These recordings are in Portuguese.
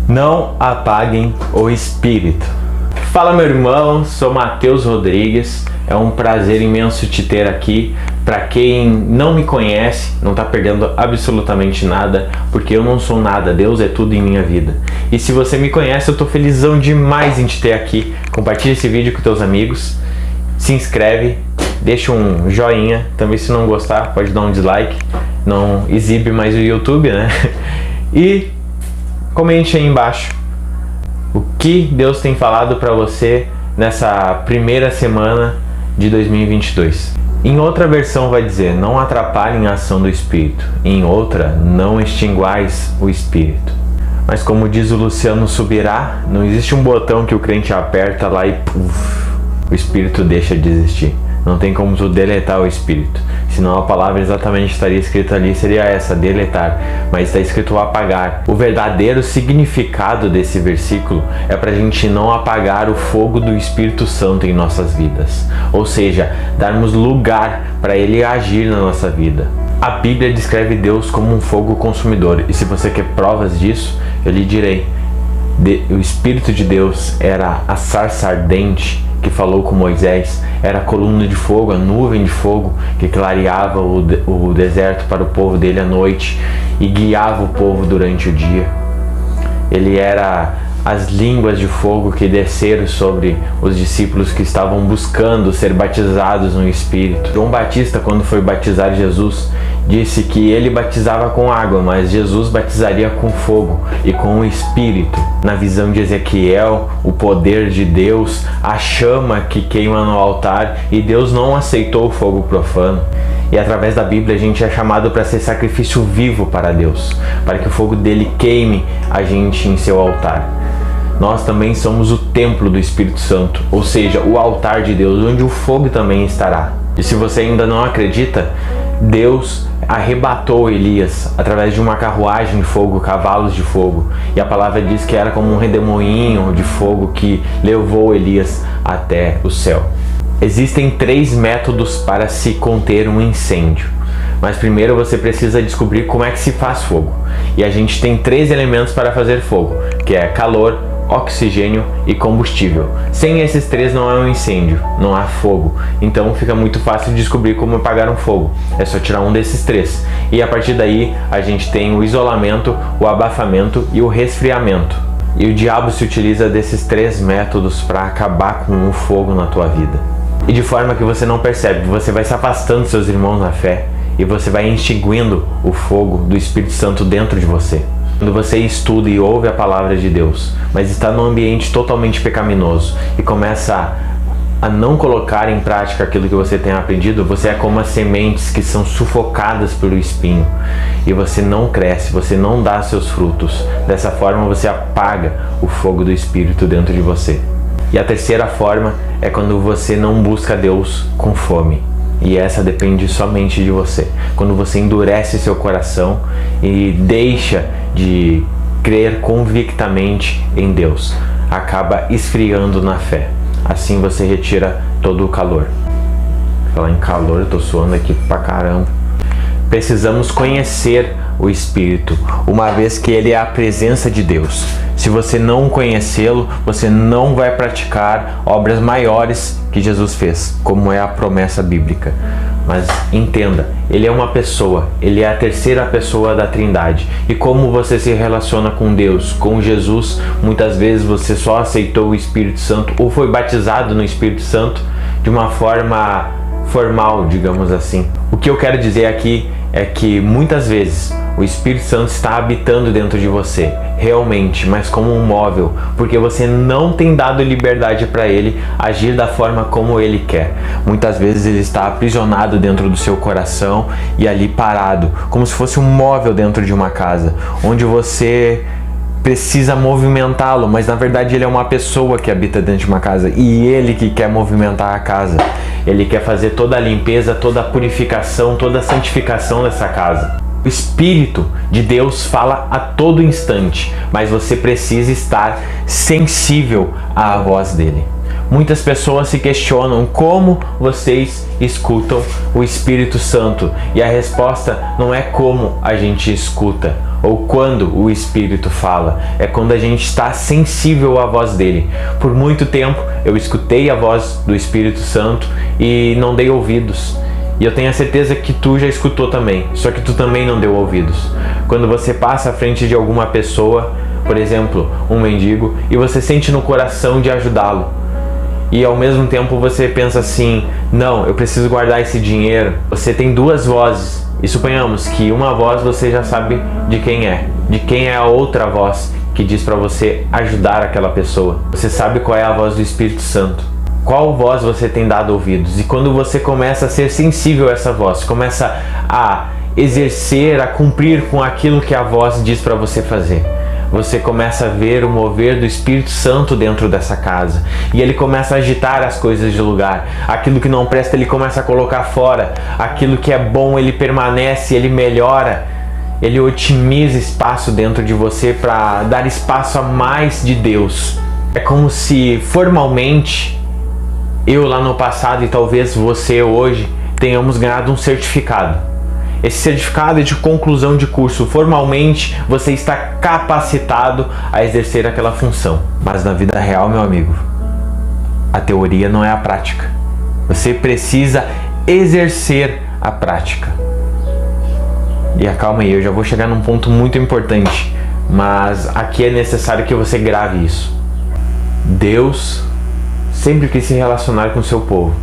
Não apaguem o espírito. Fala, meu irmão, sou Matheus Rodrigues. É um prazer imenso te ter aqui. Para quem não me conhece, não está perdendo absolutamente nada, porque eu não sou nada, Deus é tudo em minha vida. E se você me conhece, eu estou felizão demais em te ter aqui. Compartilha esse vídeo com teus amigos, se inscreve, deixa um joinha. Também, se não gostar, pode dar um dislike, não exibe mais o YouTube, né? E comente aí embaixo o que Deus tem falado para você nessa primeira semana de 2022. Em outra versão vai dizer: não atrapalhem a ação do Espírito. Em outra, não extinguais o Espírito. Mas como diz o Luciano Subirá, não existe um botão que o crente aperta lá e puff, o Espírito deixa de existir. Não tem como tu deletar o Espírito. Senão a palavra exatamente estaria escrita ali, seria essa, deletar. Mas está escrito apagar. O verdadeiro significado desse versículo é para a gente não apagar o fogo do Espírito Santo em nossas vidas. Ou seja, darmos lugar para ele agir na nossa vida. A Bíblia descreve Deus como um fogo consumidor. E se você quer provas disso, eu lhe direi. O Espírito de Deus era a sarça ardente que falou com Moisés, era a coluna de fogo, a nuvem de fogo que clareava o deserto para o povo dele à noite e guiava o povo durante o dia. Ele era as línguas de fogo que desceram sobre os discípulos que estavam buscando ser batizados no Espírito. João Batista, quando foi batizar Jesus, disse que ele batizava com água, mas Jesus batizaria com fogo e com o Espírito. Na visão de Ezequiel, o poder de Deus, a chama que queima no altar, e Deus não aceitou o fogo profano. E através da Bíblia a gente é chamado para ser sacrifício vivo para Deus, para que o fogo dele queime a gente em seu altar. Nós também somos o templo do Espírito Santo, ou seja, o altar de Deus, onde o fogo também estará. E se você ainda não acredita, Deus arrebatou Elias através de uma carruagem de fogo, cavalos de fogo. E a palavra diz que era como um redemoinho de fogo que levou Elias até o céu. Existem 3 métodos para se conter um incêndio. Mas primeiro você precisa descobrir como é que se faz fogo. E a gente tem 3 elementos para fazer fogo, que é calor, oxigênio e combustível. Sem esses 3 não é um incêndio, não há fogo. Então fica muito fácil de descobrir como apagar um fogo. É só tirar um desses 3. E a partir daí a gente tem o isolamento, o abafamento e o resfriamento. E o diabo se utiliza desses 3 métodos para acabar com o fogo na tua vida. E de forma que você não percebe, você vai se afastando dos seus irmãos na fé e você vai extinguindo o fogo do Espírito Santo dentro de você. Quando você estuda e ouve a palavra de Deus, mas está num ambiente totalmente pecaminoso e começa a não colocar em prática aquilo que você tem aprendido, você é como as sementes que são sufocadas pelo espinho e você não cresce, você não dá seus frutos. Dessa forma você apaga o fogo do Espírito dentro de você. E a terceira forma é quando você não busca Deus com fome. E essa depende somente de você. Quando você endurece seu coração e deixa de crer convictamente em Deus, acaba esfriando na fé. Assim você retira todo o calor. Falar em calor, eu tô suando aqui pra caramba. Precisamos conhecer o Espírito, uma vez que ele é a presença de Deus. Se você não conhecê-lo, você não vai praticar obras maiores que Jesus fez, como é a promessa bíblica. Mas entenda, ele é uma pessoa, ele é a terceira pessoa da Trindade. E como você se relaciona com Deus, com Jesus, muitas vezes você só aceitou o Espírito Santo ou foi batizado no Espírito Santo de uma forma formal, digamos assim. O que eu quero dizer aqui é que muitas vezes o Espírito Santo está habitando dentro de você, realmente, mas como um móvel, porque você não tem dado liberdade para ele agir da forma como ele quer. Muitas vezes ele está aprisionado dentro do seu coração e ali parado, como se fosse um móvel dentro de uma casa, onde você precisa movimentá-lo, mas na verdade ele é uma pessoa que habita dentro de uma casa e ele que quer movimentar a casa. Ele quer fazer toda a limpeza, toda a purificação, toda a santificação dessa casa. O Espírito de Deus fala a todo instante, mas você precisa estar sensível à voz dele. Muitas pessoas se questionam como vocês escutam o Espírito Santo, e a resposta não é como a gente escuta. ou quando o Espírito fala. É quando a gente está sensível à voz dele. Por muito tempo eu escutei a voz do Espírito Santo e não dei ouvidos. E eu tenho a certeza que tu já escutou também, só que tu também não deu ouvidos. Quando você passa à frente de alguma pessoa, por exemplo, um mendigo, e você sente no coração de ajudá-lo, e ao mesmo tempo você pensa assim: não, eu preciso guardar esse dinheiro. Você tem duas vozes, e suponhamos que uma voz você já sabe de quem é a outra voz que diz para você ajudar aquela pessoa. Você sabe qual é a voz do Espírito Santo. Qual voz você tem dado ouvidos? E quando você começa a ser sensível a essa voz, começa a exercer, a cumprir com aquilo que a voz diz para você fazer, você começa a ver o mover do Espírito Santo dentro dessa casa. E ele começa a agitar as coisas de lugar. Aquilo que não presta, ele começa a colocar fora. Aquilo que é bom, ele permanece, ele melhora. Ele otimiza espaço dentro de você para dar espaço a mais de Deus. É como se formalmente eu lá no passado e talvez você hoje tenhamos ganhado um certificado. Esse certificado é de conclusão de curso. Formalmente você está capacitado a exercer aquela função. Mas na vida real, meu amigo, a teoria não é a prática. Você precisa exercer a prática. E acalma aí, eu já vou chegar num ponto muito importante, mas aqui é necessário que você grave isso. Deus sempre quis se relacionar com o seu povo.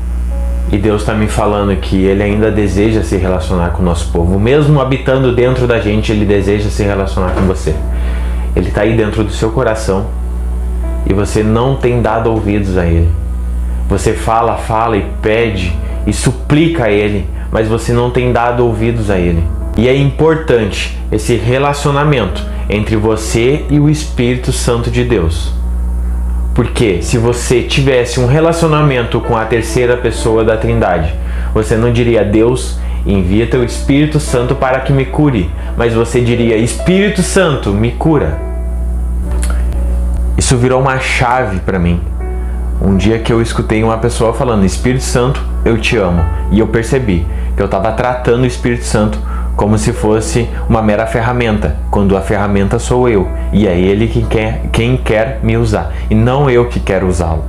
E Deus está me falando que Ele ainda deseja se relacionar com o nosso povo. Mesmo habitando dentro da gente, Ele deseja se relacionar com você. Ele está aí dentro do seu coração e você não tem dado ouvidos a Ele. Você fala e pede e suplica a Ele, mas você não tem dado ouvidos a Ele. E é importante esse relacionamento entre você e o Espírito Santo de Deus. Porque se você tivesse um relacionamento com a terceira pessoa da Trindade, você não diria: Deus, envia teu Espírito Santo para que me cure, mas você diria: Espírito Santo, me cura. Isso virou uma chave para mim. Um dia que eu escutei uma pessoa falando: Espírito Santo, eu te amo. E eu percebi que eu estava tratando o Espírito Santo como se fosse uma mera ferramenta, quando a ferramenta sou eu, e é Ele quem quer me usar, e não eu que quero usá-lo.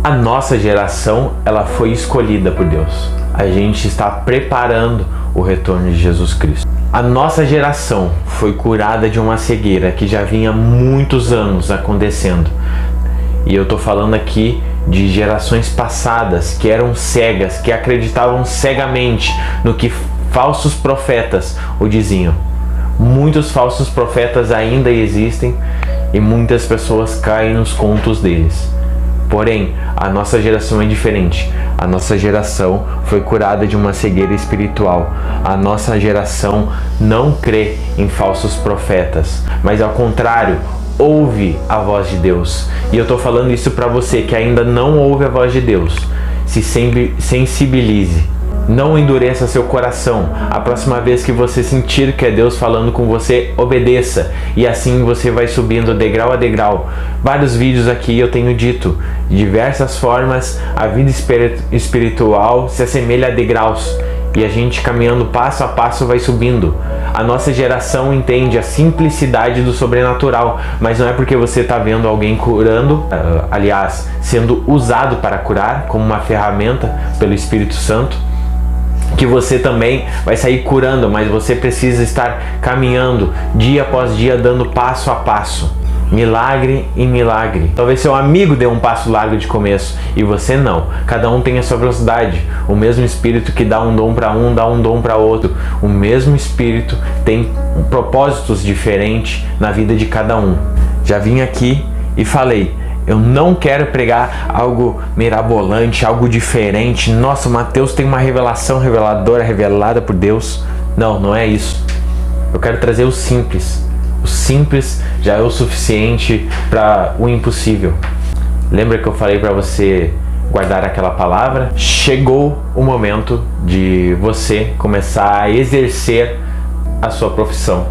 A nossa geração, ela foi escolhida por Deus. A gente está preparando o retorno de Jesus Cristo. A nossa geração foi curada de uma cegueira que já vinha há muitos anos acontecendo. E eu estou falando aqui de gerações passadas que eram cegas, que acreditavam cegamente no que falsos profetas o diziam. Muitos falsos profetas ainda existem e muitas pessoas caem nos contos deles. Porém, a nossa geração é diferente. A nossa geração foi curada de uma cegueira espiritual. A nossa geração não crê em falsos profetas, mas ao contrário, ouve a voz de Deus. E eu estou falando isso para você que ainda não ouve a voz de Deus. Se sensibilize. Não endureça seu coração. A próxima vez que você sentir que é Deus falando com você, obedeça. E assim você vai subindo degrau a degrau. Vários vídeos aqui eu tenho dito. De diversas formas, a vida espiritual se assemelha a degraus. E a gente caminhando passo a passo vai subindo. A nossa geração entende a simplicidade do sobrenatural, mas não é porque você está vendo alguém curando, aliás, sendo usado para curar como uma ferramenta pelo Espírito Santo, que você também vai sair curando, mas você precisa estar caminhando dia após dia, dando passo a passo, milagre em milagre. Talvez seu amigo dê um passo largo de começo e você não. Cada um tem a sua velocidade. O mesmo Espírito que dá um dom para um, dá um dom para outro. O mesmo Espírito tem propósitos diferentes na vida de cada um. Já vim aqui e falei: eu não quero pregar algo mirabolante, algo diferente. Nossa, o Mateus tem uma revelação reveladora, revelada por Deus. Não, não é isso. Eu quero trazer o simples. O simples já é o suficiente para o impossível. Lembra que eu falei para você guardar aquela palavra? Chegou o momento de você começar a exercer a sua profissão.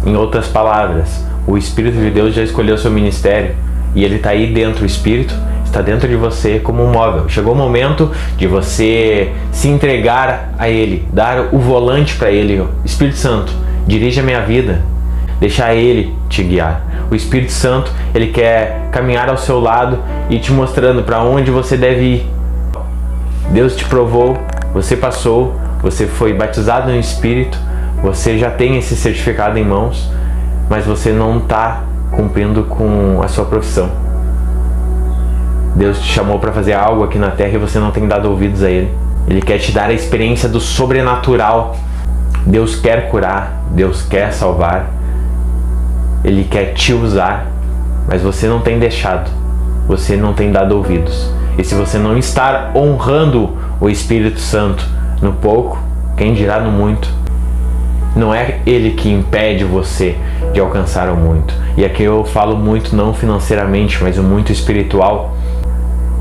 Em outras palavras, o Espírito de Deus já escolheu seu ministério E ele está aí dentro, o Espírito está dentro de você como um móvel. Chegou o momento de você se entregar a Ele, dar o volante para Ele. Espírito Santo, dirige a minha vida, deixar Ele te guiar. O Espírito Santo, Ele quer caminhar ao seu lado e te mostrando para onde você deve ir. Deus te provou, você passou, você foi batizado no Espírito, você já tem esse certificado em mãos, mas você não está cumprindo com a sua profissão. Deus te chamou para fazer algo aqui na terra e você não tem dado ouvidos a Ele. Ele quer te dar a experiência do sobrenatural. Deus quer curar, Deus quer salvar, Ele quer te usar, mas você não tem deixado, você não tem dado ouvidos. E se você não está honrando o Espírito Santo no pouco, quem dirá no muito? Não é Ele que impede você de alcançar o muito. E aqui eu falo muito não financeiramente, mas o muito espiritual.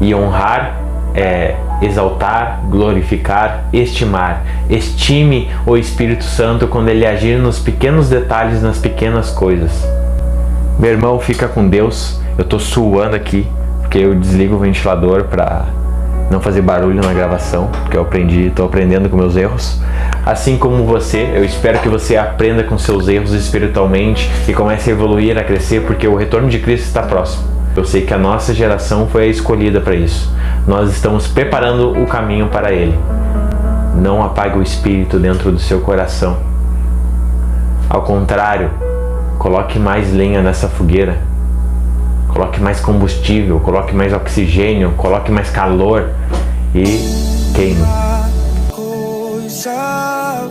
E honrar é exaltar, glorificar, estimar. Estime o Espírito Santo quando Ele agir nos pequenos detalhes, nas pequenas coisas. Meu irmão, fica com Deus. Eu tô suando aqui, porque eu desligo o ventilador para não fazer barulho na gravação, porque eu tô aprendendo com meus erros. Assim como você, eu espero que você aprenda com seus erros espiritualmente e comece a evoluir, a crescer, porque o retorno de Cristo está próximo. Eu sei que a nossa geração foi a escolhida para isso. Nós estamos preparando o caminho para Ele. Não apague o Espírito dentro do seu coração. Ao contrário, coloque mais lenha nessa fogueira. Coloque mais combustível, coloque mais oxigênio, coloque mais calor e queime.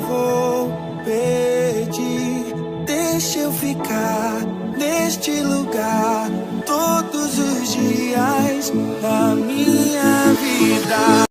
Vou pedir, deixa eu ficar neste lugar todos os dias da minha vida.